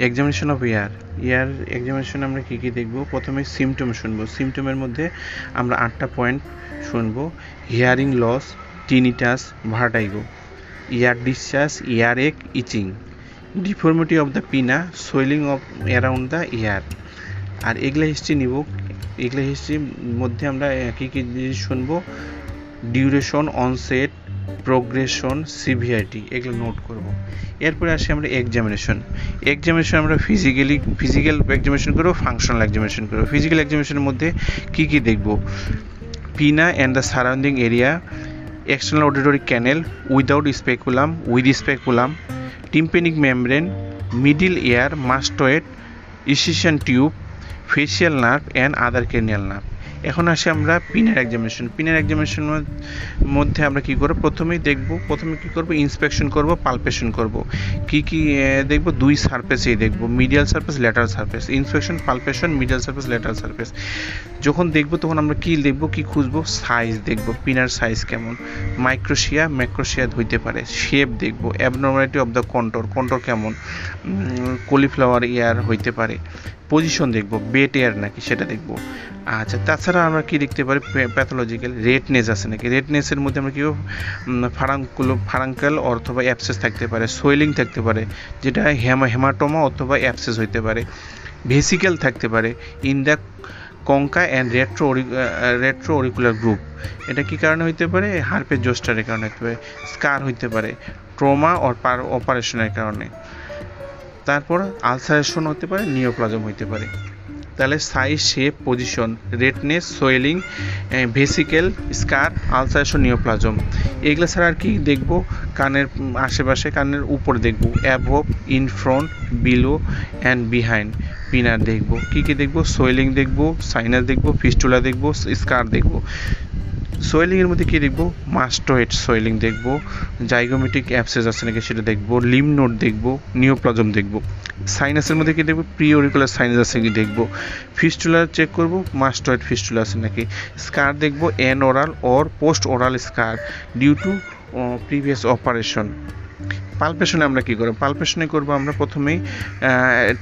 Examination of year examination আমরা কী কী দেখব। প্রথমে সিমটম শুনবো। সিমটমের মধ্যে আমরা 8টা পয়েন্ট শুনবো। Hearing loss, tinnitus, vertigo, ear discharge, ear ache, itching, deformity of the pinna, swelling of around the ear. আর এগুলা হিস্ট্রি নিব। এগুলা হিস্ট্রির মধ্যে আমরা কী কী জিনিস শুনবো, ডিউরেশন, অনসেট, প্রোগ্রেশন, সিভিয়ারিটি, এগুলো নোট করব। এরপরে আসি আমরা এক্সামিনেশন আমরা ফিজিক্যাল এক্সামিনেশন করবো, ফাংশনাল এক্সামিনেশন করবো। ফিজিক্যাল এক্সামিনেশনের মধ্যে কী কী দেখব, পিনা and the surrounding area, external auditory canal without speculum, with speculum, tympanic membrane, middle ear, mastoid, ischial tube, facial nerve and other cranial nerve. এখন আসি আমরা পিনার এক্সামিনেশনের মধ্যে আমরা কী করব, প্রথমে কী করব, ইন্সপেকশন করব, পালপেশন করব। কী কী দেখব, দুই সারফেসেই দেখব, medial surface, lateral surface. Inspection, palpation, medial surface, lateral surface. যখন দেখব তখন আমরা কী দেখব, কী খুঁজবো, সাইজ দেখব, পিনার সাইজ কেমন, মাইক্রোশিয়া, ম্যাক্রোশিয়া হইতে পারে। শেপ দেখব, অ্যাবনর্মালিটি অফ দ্য কন্ট্রোর কেমন, কলিফ্লাওয়ার ইয়ার হইতে পারে। পজিশন দেখব, বেট এয়ার নাকি সেটা দেখব। আচ্ছা, তাছাড়া আমরা কি দেখতে পারি, প্যাথোলজিক্যাল রেডনেস আছে নাকি। রেডনেসের মধ্যে আমরা কি ফারাঙ্কাল অথবা অ্যাবসেস থাকতে পারে, সোয়েলিং থাকতে পারে, যেটা হেমাটোমা অথবা অ্যাবসেস হইতে পারে। ভেসিক্যাল থাকতে পারে in the concha and retro auricular group, এটা কি কারণে হইতে পারে, হার্পেস জোস্টারের কারণে হতে পারে। স্কার হইতে পারে ট্রমা অর অপারেশনের কারণে। তারপর আলসারেশন হতে পারে, নিওপ্লাজম হইতে পারে। তাহলে size, shape, position, redness, swelling, vesicle, scar, ulceration, neoplasm. এগুলো ছাড়া আর কি দেখব, কানের আশেপাশে, কানের উপরে দেখব, above, in front, below and behind পিনার দেখব। কী কী দেখব, সোয়েলিং দেখব, সাইনাস দেখব, ফিস্টুলা দেখব, স্কার দেখব। সোয়েলিংয়ের মধ্যে কী দেখব, মাস্টোয়েড সোয়েলিং দেখব, জাইগোমেটিক অ্যাবসেস আছে নাকি সেটা দেখব, লিম্ফ নোড দেখব, নিওপ্লাজম দেখব। সাইনাসের মধ্যে কী দেখব, প্রি অরিকুলার সাইনাস আছে কি দেখব। ফিস্টুলার চেক করব, মাস্টোয়েড ফিস্টুলা আছে নাকি। স্কার দেখব, endaural or post aural scar due to previous operation. পালপেশনে আমরা কী করব, পালপেশনে করব আমরা প্রথমেই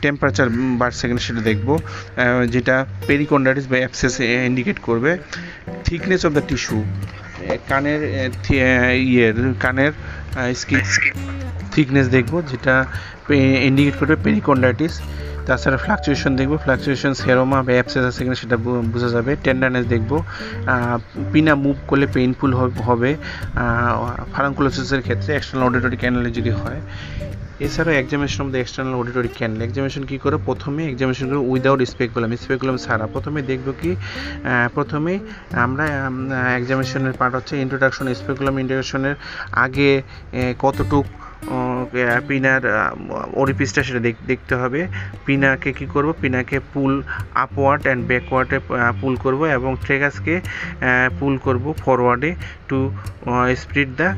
টেম্পারেচার বার সেকেন্ড সেটা দেখব, যেটা পেরিকন্ডাইটিস বা অ্যাবসেস ইন্ডিকেট করবে। থিকনেস অফ দ্য টিস্যু, কানের স্কিন থিকনেস দেখব, যেটা ইন্ডিকেট করবে পেরিকন্ডাইটিস। তাছাড়া ফ্লাকচুয়েশন দেখব, ফ্লাকচুয়েশন সেরোমা বা অ্যাবসেস আছে কিনা সেটা বোঝা যাবে। টেন্ডারনেস দেখব, পিনা মুভ করলে পেইনফুল হবে ফারাঙ্কুলোসিসের ক্ষেত্রে, এক্সটার্নাল অডিটরি ক্যানেলে যদি হয়। এছাড়াও examination of the external auditory canal examination কী করে, প্রথমে এক্সামিনেশন করে উইদাউট স্পেকুলাম ছাড়া। প্রথমে দেখব কি, প্রথমে আমরা এক্সামিনেশনের পার্ট হচ্ছে ইন্ট্রোডাকশন। ইন্ট্রোডাকশনের আগে কতটুক পিনার ওরিপিসটা সেটা দেখতে হবে। পিনাকে কি করব, পিনাকে পুল আপওয়ার্ড অ্যান্ড ব্যাকওয়ার্ডে পুল করব এবং ট্রেগাসকে পুল করব ফরওয়ার্ডে to spread the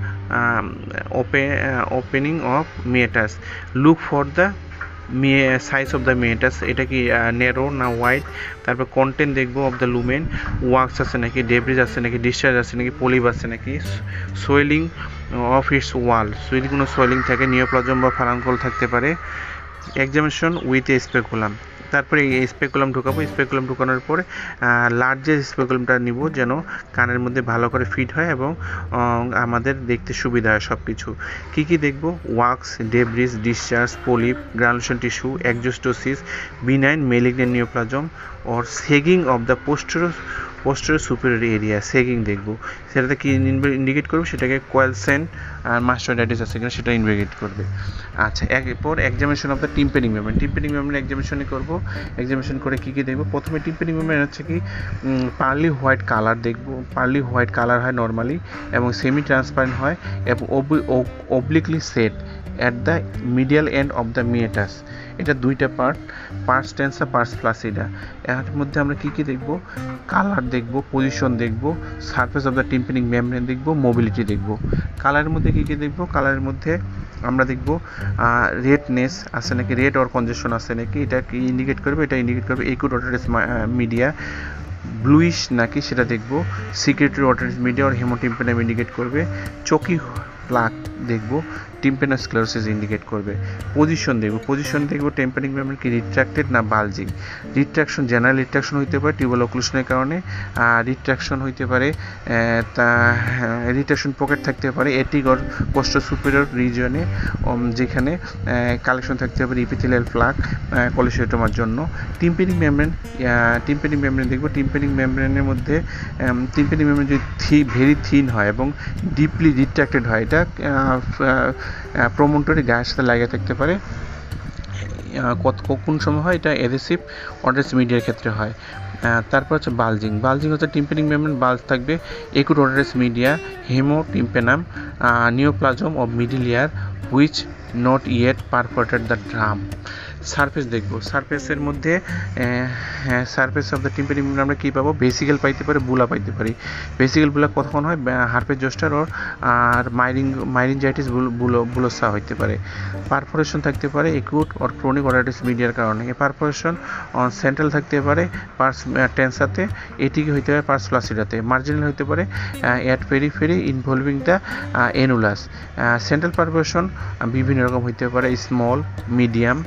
opening of meatus. Look for the size of the meatus, এটা কি ন্যারো না ওয়াইড। তারপর কন্টেন্ট দেখবো অফ দ্য লুমেন, ওয়াক্স আছে নাকি, ডেব্রিজ আছে নাকি, ডিসচার্জ আছে নাকি, পলিপ আছে নাকি। সোয়েলিং অফ ইটস ওয়াল, যদি কোনো সোয়েলিং থাকে, নিওপ্লাজম বা ফারাঙ্কল থাকতে পারে। এক্সামিনেশন উইথ স্পেকুলাম, তারপরে এই স্পেকুলাম ঢুকাবো। স্পেকুলাম ঢুকানোর পরে লার্জেস্ট স্পেকুলামটা নিব, যেন কানের মধ্যে ভালো করে ফিট হয় এবং আমাদের দেখতে সুবিধা হয় সব কিছু। কী কী দেখব, wax, debris, discharge, polyp, granulation tissue, exostosis, benign malignant neoplasm or sagging of the posterior superior area. Sagging দেখব, সেটাতে কি ইন্ডিকেট করবে, সেটাকে কোয়ালসেন্ট আর মাস্টোইডাইটিস আছে কিনা সেটা ইন্ডিকেট করবে। আচ্ছা, এরপর examination of the tympanic membrane examination করব। এক্সামিনেশন করে কী কী দেখব, প্রথমে টিম্প্যানিক মেমব্রেন হচ্ছে কি পার্লি হোয়াইট কালার দেখব। পার্লি হোয়াইট কালার হয় নর্মালি এবং সেমি ট্রান্সপারেন্ট হয় এবং obliquely set at the medial end of the meatus. এটা দুইটা পার্স টেন্সা, পার্স ফ্লাসিডা। এর মধ্যে আমরা কী কী দেখব, কালার দেখব, পজিশন দেখব, surface of the tympanic membrane দেখব, মোবিলিটি দেখব। কালারের মধ্যে কী কী দেখব, কালারের মধ্যে আমরা দেখব রেডনেস আছে নাকি, রেড অর কনজেশন আছে নাকি, এটা কি ইন্ডিকেট করবে, এটা ইন্ডিকেট করবে একুট অটারিস মিডিয়া। ব্লুইশ নাকি সেটা দেখব, সিক্রেটরি অটারিস মিডিয়া অর হেমোটিম্প্যানাম ইন্ডিকেট করবে। চকি প্লাক দেখব, টিম্পেনোস্ক্লেরোসিস ইন্ডিকেট করবে। পজিশন দেখব টেম্পারিং মেমব্রেন কি রিট্রাক্টেড না বালজিং। রিট্রাকশন জেনারেল রিট্রাকশন হইতে পারে টিউবাল অক্লুশনের কারণে, রিট্রাকশন হইতে পারে রিট্রাকশন পকেট থাকতে পারে এটিক অর পোস্টো সুপিরিয়র রিজিয়নে, যেখানে কালেকশন থাকতে পারে ইপিথেলিয়াল প্লাক কলিসিওটোমার জন্য। টিম্পারিং মেমব্রেন দেখব। টিম্পারিং মেমব্রেনের মধ্যে টিম্পারিং মেমব্রেন যদি ভেরি থিন হয় এবং ডিপলি রিট্রাক্টেড হয়, এটা প্রমোটরি গায়ের সাথে লাগিয়ে থাকতে পারে। কোন সময় হয় এটা এডহেসিভ অডারেস মিডিয়ার ক্ষেত্রে হয়। তারপর হচ্ছে বালজিং হচ্ছে টিম্পানিক মেমব্রেন বাল্জ থাকবে acute otitis media hemotympanum neoplasm of middle ear which not yet perforated the drum. Surface দেখব। সারফেসের মধ্যে surface of the tympanic membrane আমরা কী পাবো? ভেসিকেল পাইতে পারি, বুলা পাইতে পারি। ভেসিকেল বুলা কখন হয়? হার্পেস জোস্টার আর মাইরিনজাইটিস বুলোসা হইতে পারে। পারফোরেশন থাকতে পারে একুট অর ক্রনিক অডারেটিস মিডিয়ার কারণে। এই পারফোরেশন সেন্ট্রাল থাকতে পারে পার্স টেন্সাতে, এটিকে হইতে পারে পার্স ফ্লাসিডাতে। মার্জিনাল হইতে পারে at periphery involving the annulus. Central perforation বিভিন্ন রকম হইতে পারে, small, medium,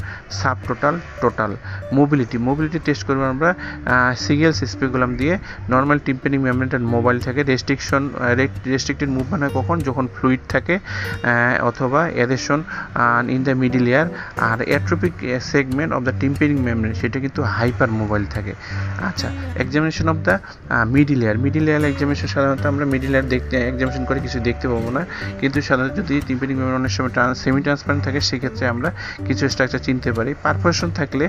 subtotal, total. Mobility test করবো আমরা সিগেলস স্পেকুলাম দিয়ে। নর্মাল টিম্পানিক মেমব্রেনটা মোবাইল থাকে। রেস্ট্রিক্টেড মুভমেন্ট হয় কখন? যখন ফ্লুইড থাকে অথবা adhesion in the middle ear. আর atrophic segment of the tympanic membrane সেটা কিন্তু হাইপার মোবাইল থাকে। আচ্ছা, examination of the middle ear examination সাধারণত আমরা মিডল ইয়ার এক্সামিনেশন করে কিছু দেখতে পাবো না, কিন্তু সাধারণত যদি টিম্পানিক মেমব্রেন অনেক সময় সেমি ট্রান্সপারেন্ট থাকে সেক্ষেত্রে আমরা কিছু স্ট্রাকচার চিনতে পারি। পারফোরেশন থাকলে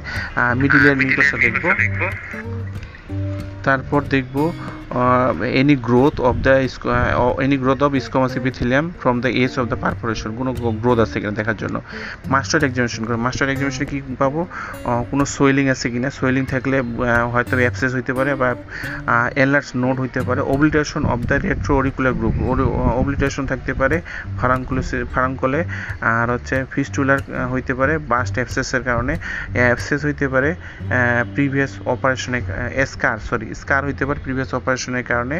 মিডল ইয়ার মিউকাসা দেখব। তারপর দেখব any growth of squamous epithelium from the edge of the perforation, কোনো গ্রোথ আছে কিনা দেখার জন্য। মাস্টার্ড এক্সামিনেশন করব। মাস্টার্ড এক্সামিনেশনে কি পাবো? কোনো সোয়েলিং আছে কিনা। সোয়েলিং থাকলে হয়তো অ্যাবসেস হইতে পারে বা এনলার্জ নোড হইতে পারে। Obliteration of the retro auricular group, obliteration থাকতে পারে ফারাঙ্কলে। আর হচ্ছে ফিস্টুলার হইতে পারে বাস্ট অ্যাবসেসের কারণে। অ্যাবসেস হইতে পারে প্রিভিয়াস অপারেশনে, স্কার হইতে পারে প্রিভিয়াস অপারেশনের কারণে।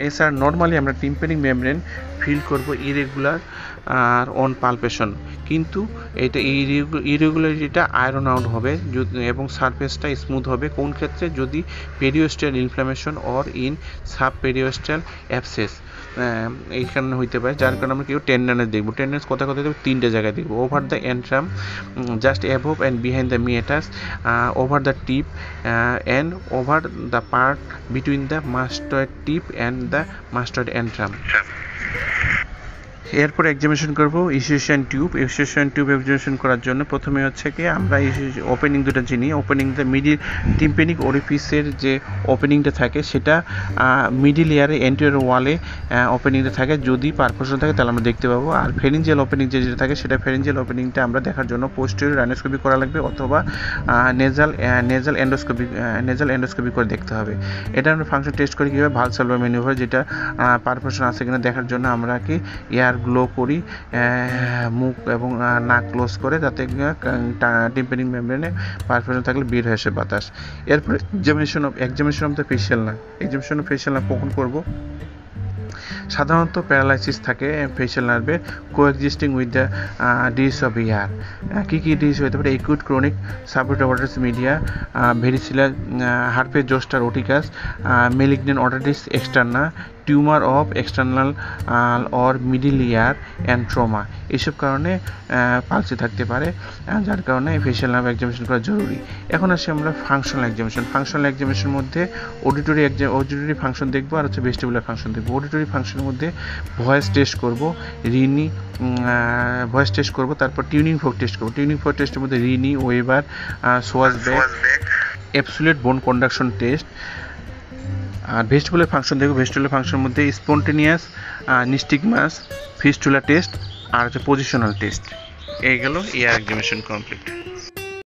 এছাড়া নর্মালি আমরা টিম্পানিক মেমব্রেন ফিল করব ইরেগুলার আর অন পালপেশন, কিন্তু এটা ইরেগুলারিটিটা আয়রন আউট হবে এবং সারফেসটা স্মুথ হবে। কোন ক্ষেত্রে? যদি periosteal inflammation or in sub periosteal abscess এই কারণে হইতে পারে, যার কারণে আমরা কেউ টেন্ডানেস দেখব। টেন্ডানেস কোথায় দেখব? 3টে জায়গায় দেখব। Over the antrum, just above and behind the meatus, over the tip and over the part between the mastoid tip and the mastoid antrum. এরপর এক্সামিনেশন করব ইসিউশন টিউব এক্সামিনেশন করার জন্য প্রথমে হচ্ছে কি আমরা ওপেনিং দুটো চিনি। ওপেনিং দ্য মিডিল টিম্পানিক ওরিফিসের যে ওপেনিংটা থাকে সেটা মিডিল ইয়ারে এন্টিরিয়র ওয়ালে ওপেনিংটা থাকে। যদি পারফোরেশন থাকে তাহলে আমরা দেখতে পাবো। আর ফেরিঞ্জিয়াল ওপেনিং যেটা থাকে সেটা ফেরিঞ্জিয়াল ওপেনিংটা আমরা দেখার জন্য পোস্টেরিয়র রাইনোস্কোপি করা লাগবে অথবা নেজাল এন্ডোস্কোপি করে দেখতে হবে। এটা আমরা ফাংশন টেস্ট করি কীভাবে? ভালসালভার ম্যানুভার, যেটা পারফোরেশন আছে কিনা দেখার জন্য আমরা কি এয়ার গ্লো করি, মুখ এবং নাক ক্লোজ করে, যাতে টিম্পানিক মেমব্রেনে পারফোরেশন থাকলে বের হয়ে আসে বাতাস। এরপরে examination of the facial nerve কখন করব? সাধারণত প্যারালাইসিস থাকে ফেশিয়াল নার্ভে coexisting with the disease of ear. কী ডিস হতে পারে? Acute chronic subacute otitis media, varicella herpes zoster oticus, malignant otitis externa, tumour of external or middle ear and trauma. এইসব কারণে পালসি থাকতে পারে, যার কারণে ফেশিয়াল নার্ভ এক্সামিনেশন করা জরুরি। এখন আসি আমরা ফাংশনাল এক্সামিনেশনের মধ্যে অডিটরি ফাংশন দেখবো আর হচ্ছে ভেস্টিবুলার ফাংশন দেখবো। অডিটরি ফাংশনের মধ্যে ভয়েস টেস্ট করব, ভয়েস টেস্ট করব, তারপর টিউনিং ফোক টেস্ট করব। টিউনিং ফোক টেস্টের মধ্যে রিনি, ওয়েবার, সোয়াসব্যাক, অ্যাবসোলিউট বোন কন্ডাকশন টেস্ট। আর ভেস্টিবুলার ফাংশন দেখব। ভেস্টিবুলার ফাংশনের মধ্যে স্পন্টেনিয়াস, নিস্টিগমাস, ফিস্টুলা টেস্ট আর হচ্ছে পজিশনাল টেস্ট। এই গেল এয়ার এক্সামিনেশন কমপ্লিট।